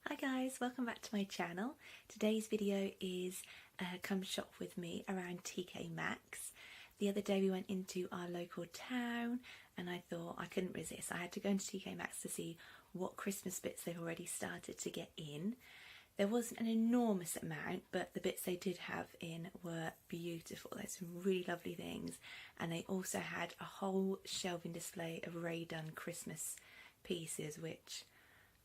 Hi guys, welcome back to my channel. Today's video is come shop with me around TK Maxx. The other day we went into our local town and I thought I couldn't resist. I had to go into TK Maxx to see what Christmas bits they've already started to get in. There wasn't an enormous amount, but the bits they did have in were beautiful. There's some really lovely things, and they also had a whole shelving display of Ray-Done Christmas pieces, which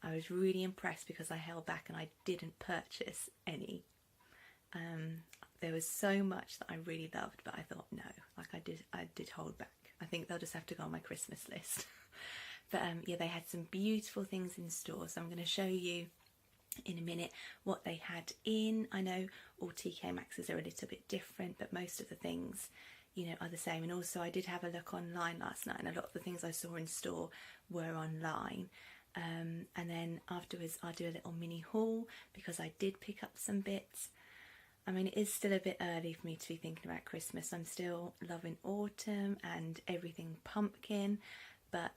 I was really impressed because I held back and I didn't purchase any. There was so much that I really loved, but I thought no, I did hold back. I think they'll just have to go on my Christmas list. But yeah, they had some beautiful things in store, so I'm going to show you in a minute what they had in. I know all TK Maxx's are a little bit different, but most of the things, you know, are the same. And also I did have a look online last night and a lot of the things I saw in store were online. And then afterwards I'll do a little mini haul because I did pick up some bits. I mean, it is still a bit early for me to be thinking about Christmas. I'm still loving autumn and everything pumpkin, but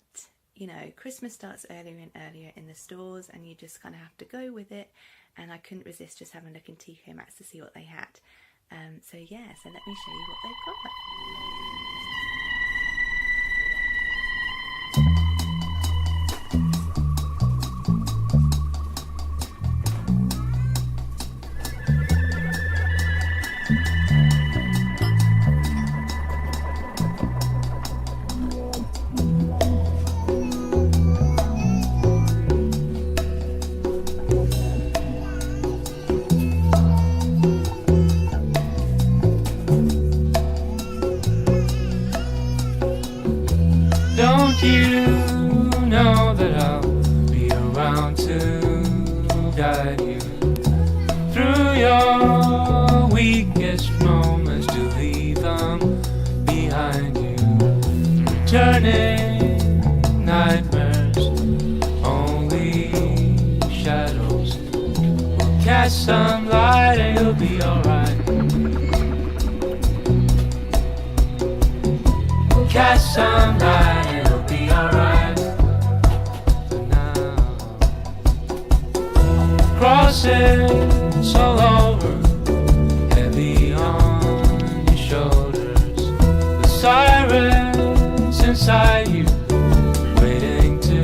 you know, Christmas starts earlier and earlier in the stores and you just kind of have to go with it. And I couldn't resist just having a look in TK Maxx to see what they had. So yeah, so let me show you what they've got. Don't you know that I'll be around to guide you through your weakest moments, to leave them behind you? Returning nightmares, only shadows will cast some light and you'll be alright. Cast some light and it'll be alright. Now crosses all over, heavy on your shoulders. The sirens inside you, waiting to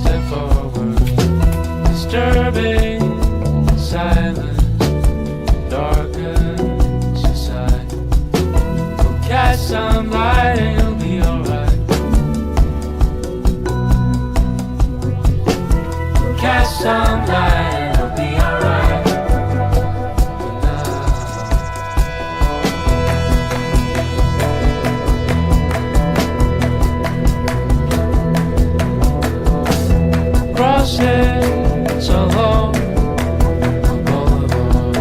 step forward. Disturbing silence darkens your sight. We'll cast some light and you'll be alright. Cast some light and you'll be alright. Crosses along the boulevard.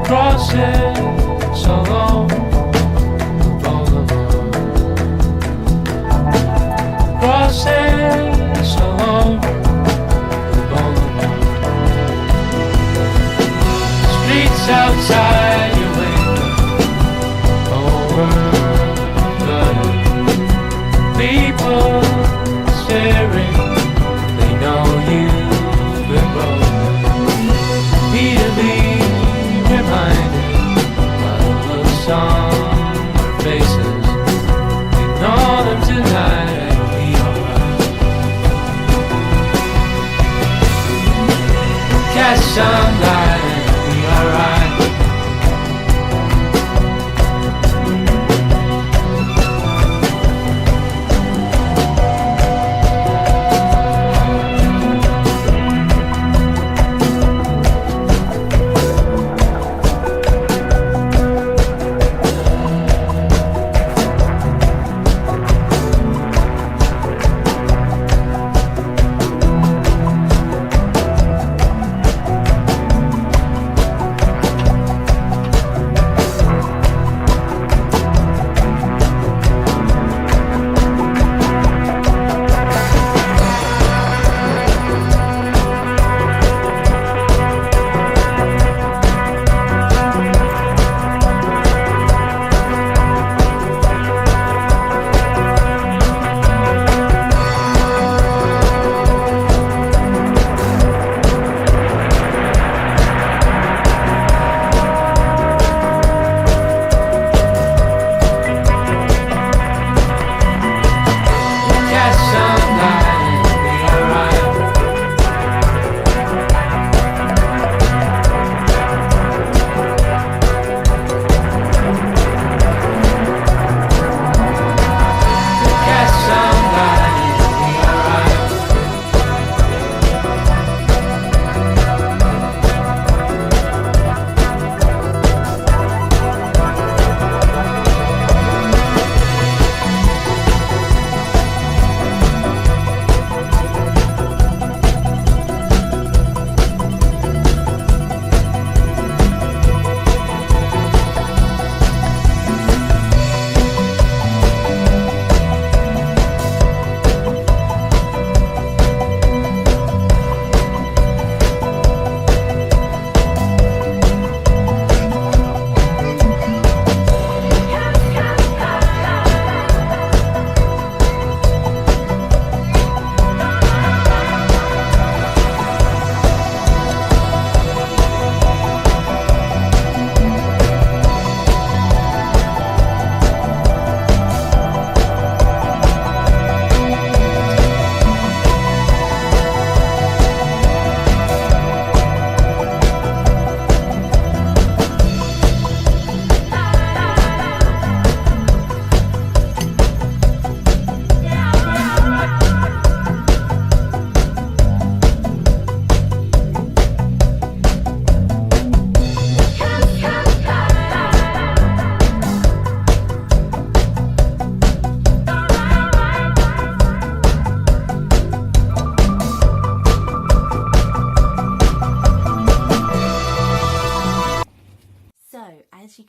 Crosses along the boulevard. Crosses along the boulevard. Streets outside your window, overflowed. People staring, they know you've been broken. Repeatedly reminded by the looks on their faces. Ignore them tonight and you'll be alright. Catch some light and you'll be alright.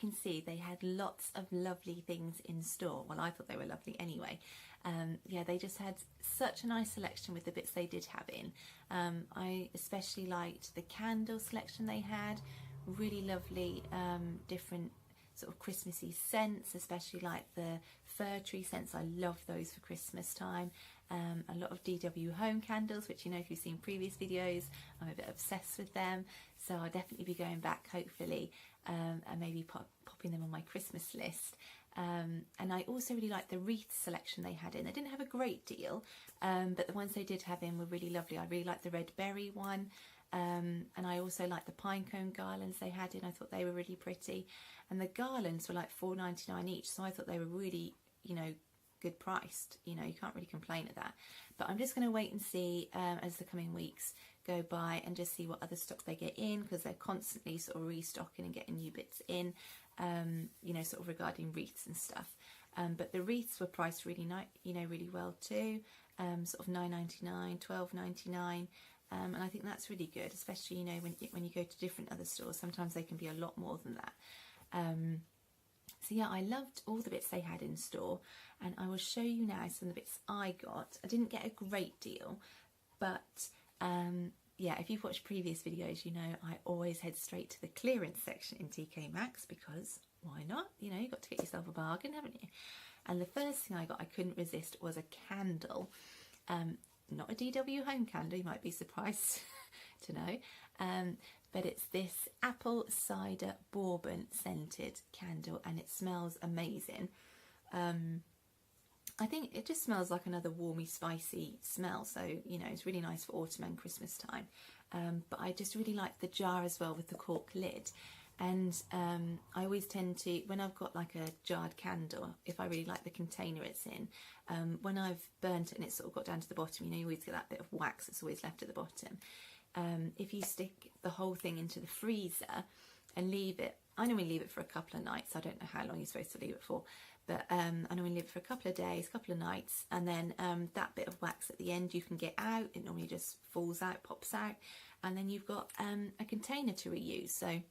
can see, they had lots of lovely things in store. Well, I thought they were lovely anyway. Yeah, they just had such a nice selection with the bits they did have in. I especially liked the candle selection they had. Really lovely different sort of Christmassy scents, especially like the fir tree scents. I love those for Christmas time. A lot of DW home candles, which, you know, if you've seen previous videos, I'm a bit obsessed with them, so I'll definitely be going back hopefully, and maybe popping them on my Christmas list. And I also really liked the wreath selection they had in. They didn't have a great deal, but the ones they did have in were really lovely. I really liked the red berry one, and I also liked the pine cone garlands they had in. I thought they were really pretty, and the garlands were like $4.99 each, so I thought they were really, you know, good priced. You know, you can't really complain at that. But I'm just going to wait and see as the coming weeks go by, and just see what other stock they get in, because they're constantly sort of restocking and getting new bits in, you know, sort of regarding wreaths and stuff. But the wreaths were priced really nice, you know, really well too, sort of $9.99, $12.99. And I think that's really good, especially, you know, when you go to different other stores, sometimes they can be a lot more than that. So yeah, I loved all the bits they had in store, and I will show you now some of the bits I got. I didn't get a great deal, but yeah, if you've watched previous videos, you know I always head straight to the clearance section in TK Maxx, because why not? You know, you've got to get yourself a bargain, haven't you? And the first thing I got, I couldn't resist, was a candle. Not a DW home candle, you might be surprised to know, but it's this apple cider bourbon scented candle, and it smells amazing. I think it just smells like another warmy, spicy smell, so, you know, it's really nice for autumn and Christmas time. But I just really like the jar as well, with the cork lid. And I always tend to, when I've got like a jarred candle, if I really like the container it's in, when I've burnt it and it's sort of got down to the bottom, you know, you always get that bit of wax that's always left at the bottom. If you stick the whole thing into the freezer and leave it, I normally leave it for a couple of nights. I don't know how long you're supposed to leave it for, but I normally leave it for a couple of days, couple of nights, and then that bit of wax at the end you can get out. It normally just falls out, pops out, and then you've got a container to reuse. So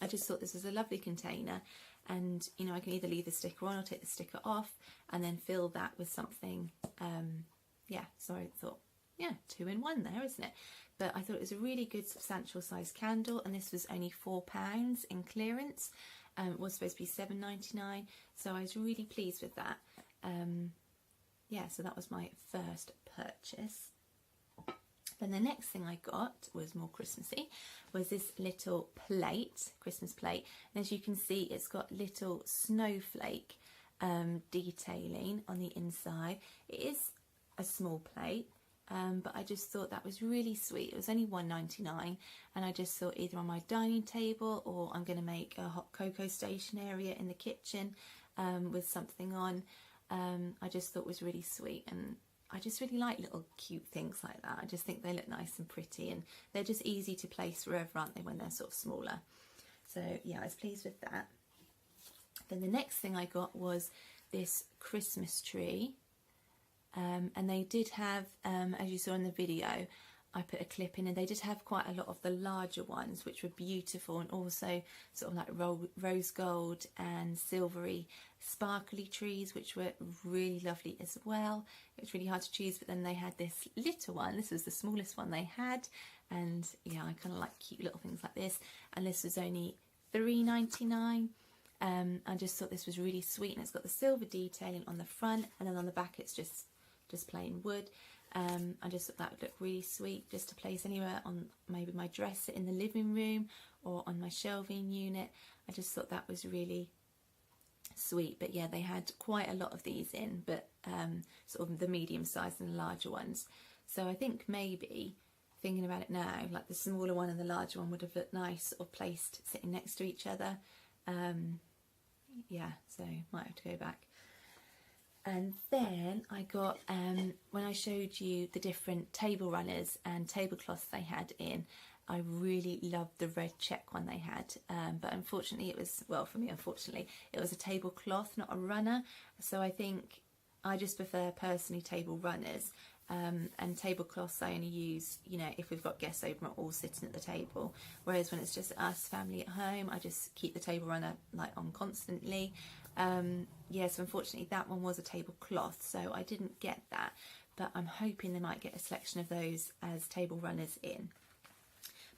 I just thought this was a lovely container, and, you know, I can either leave the sticker on or take the sticker off and then fill that with something. Yeah, so I thought, yeah, 2 in 1 there, isn't it? But I thought it was a really good substantial sized candle, and this was only £4 in clearance. It was supposed to be $7.99, so I was really pleased with that. Yeah, so that was my first purchase. Then the next thing I got was more Christmassy, was this little plate, Christmas plate. And as you can see, it's got little snowflake detailing on the inside. It is a small plate, but I just thought that was really sweet. It was only $1.99, and I just thought either on my dining table, or I'm going to make a hot cocoa station area in the kitchen with something on. I just thought was really sweet, and I just really like little cute things like that. I just think they look nice and pretty, and they're just easy to place wherever, aren't they, when they're sort of smaller. So yeah, I was pleased with that. Then the next thing I got was this Christmas tree, and they did have, as you saw in the video, I put a clip in, and they did have quite a lot of the larger ones, which were beautiful, and also sort of like rose gold and silvery sparkly trees, which were really lovely as well. It was really hard to choose, but then they had this little one. This was the smallest one they had, and yeah, I kind of like cute little things like this, and this was only $3.99. I just thought this was really sweet, and it's got the silver detailing on the front, and then on the back it's just plain wood. I just thought that would look really sweet, just to place anywhere on maybe my dresser in the living room or on my shelving unit. I just thought that was really sweet. But yeah, they had quite a lot of these in, but sort of the medium size and the larger ones. So I think maybe, thinking about it now, like the smaller one and the larger one would have looked nice or placed sitting next to each other. Yeah, so might have to go back. And then I got, when I showed you the different table runners and tablecloths they had in, I really loved the red check one they had, but unfortunately it was, well, for me unfortunately, it was a tablecloth, not a runner. So I think I just prefer personally table runners, And tablecloths I only use, you know, if we've got guests over and we're all sitting at the table. Whereas when it's just us, family at home, I just keep the table runner like on constantly. Yeah, so unfortunately that one was a tablecloth, so I didn't get that. But I'm hoping they might get a selection of those as table runners in.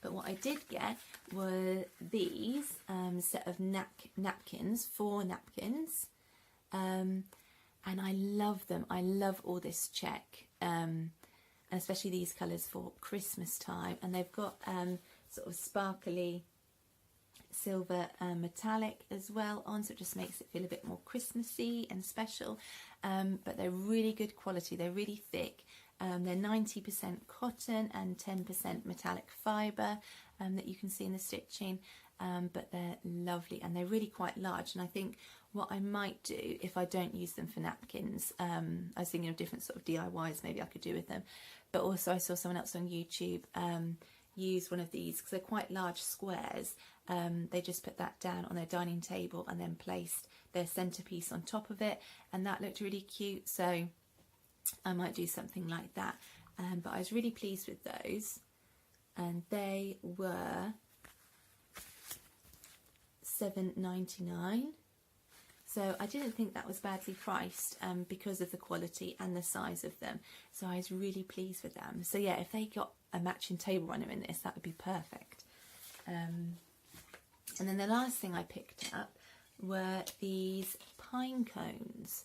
But what I did get were these set of napkins, 4 napkins. And I love them. I love all this check, and especially these colours for Christmas time. And they've got sort of sparkly silver metallic as well on, so it just makes it feel a bit more Christmassy and special. But they're really good quality. They're really thick. They're 90% cotton and 10% metallic fibre that you can see in the stitching. But they're lovely and they're really quite large. And I think what I might do if I don't use them for napkins, I was thinking of different sort of DIYs maybe I could do with them. But also I saw someone else on YouTube use one of these, because they're quite large squares. They just put that down on their dining table and then placed their centerpiece on top of it, and that looked really cute. So I might do something like that. But I was really pleased with those, and they were $7.99. So I didn't think that was badly priced because of the quality and the size of them. So I was really pleased with them. So yeah, if they got a matching table runner in this, that would be perfect. And then the last thing I picked up were these pine cones.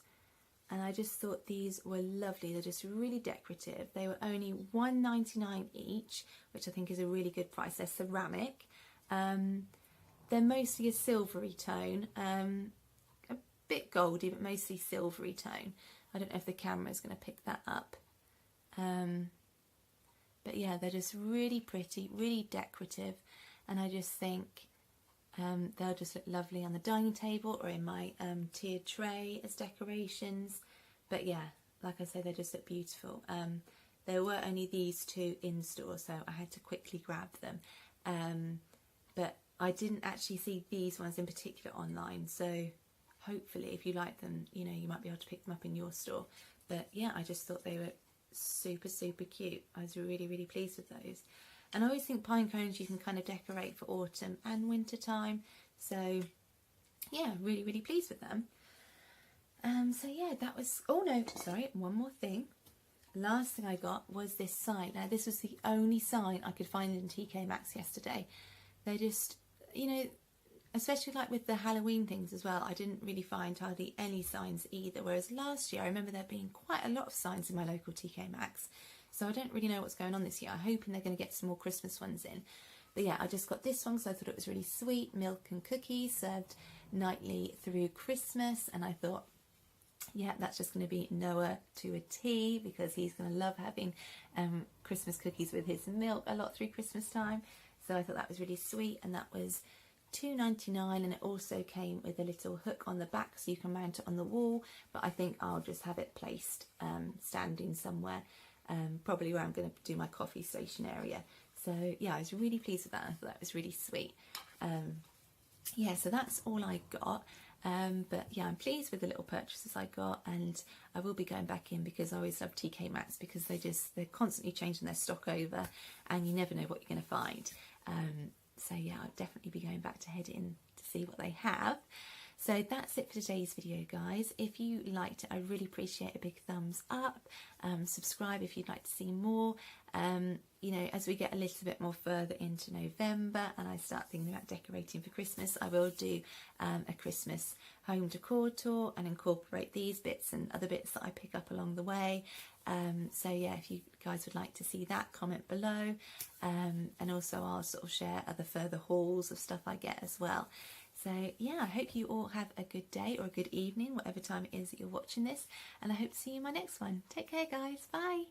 And I just thought these were lovely. They're just really decorative. They were only $1.99 each, which I think is a really good price. They're ceramic. They're mostly a silvery tone. A bit goldy, but mostly silvery tone. I don't know if the camera is going to pick that up. But yeah, they're just really pretty, really decorative. And I just think they'll just look lovely on the dining table or in my tiered tray as decorations. But yeah, like I said, they just look beautiful. There were only these 2 in store, so I had to quickly grab them. But I didn't actually see these ones in particular online, so hopefully if you like them, you know, you might be able to pick them up in your store. But yeah, I just thought they were super, super cute. I was really, really pleased with those. And I always think pine cones you can kind of decorate for autumn and winter time. So yeah, really, really pleased with them. So yeah, that was, oh no, sorry, one more thing. Last thing I got was this sign. Now this was the only sign I could find in TK Maxx yesterday. They're just, you know, especially like with the Halloween things as well, I didn't really find hardly any signs either. Whereas last year I remember there being quite a lot of signs in my local TK Maxx. So I don't really know what's going on this year. I'm hoping they're going to get some more Christmas ones in. But yeah, I just got this one because I thought it was really sweet. Milk and cookies served nightly through Christmas. And I thought, yeah, that's just going to be Noah to a T, because he's going to love having Christmas cookies with his milk a lot through Christmas time. So I thought that was really sweet. And that was $2.99, and it also came with a little hook on the back so you can mount it on the wall. But I think I'll just have it placed standing somewhere. Probably where I'm going to do my coffee station area. So yeah, I was really pleased with that. I thought that was really sweet. Yeah, so that's all I got. But yeah, I'm pleased with the little purchases I got, and I will be going back in because I always love TK Maxx because they're constantly changing their stock over, and you never know what you're going to find. So yeah, I'll definitely be going back to head in to see what they have. So that's it for today's video, guys. If you liked it, I really appreciate a big thumbs up. Subscribe if you'd like to see more. You know, as we get a little bit more further into November and I start thinking about decorating for Christmas, I will do a Christmas home decor tour and incorporate these bits and other bits that I pick up along the way. So yeah, if you guys would like to see that, comment below. And also I'll sort of share other further hauls of stuff I get as well. So yeah, I hope you all have a good day or a good evening, whatever time it is that you're watching this. And I hope to see you in my next one. Take care, guys. Bye.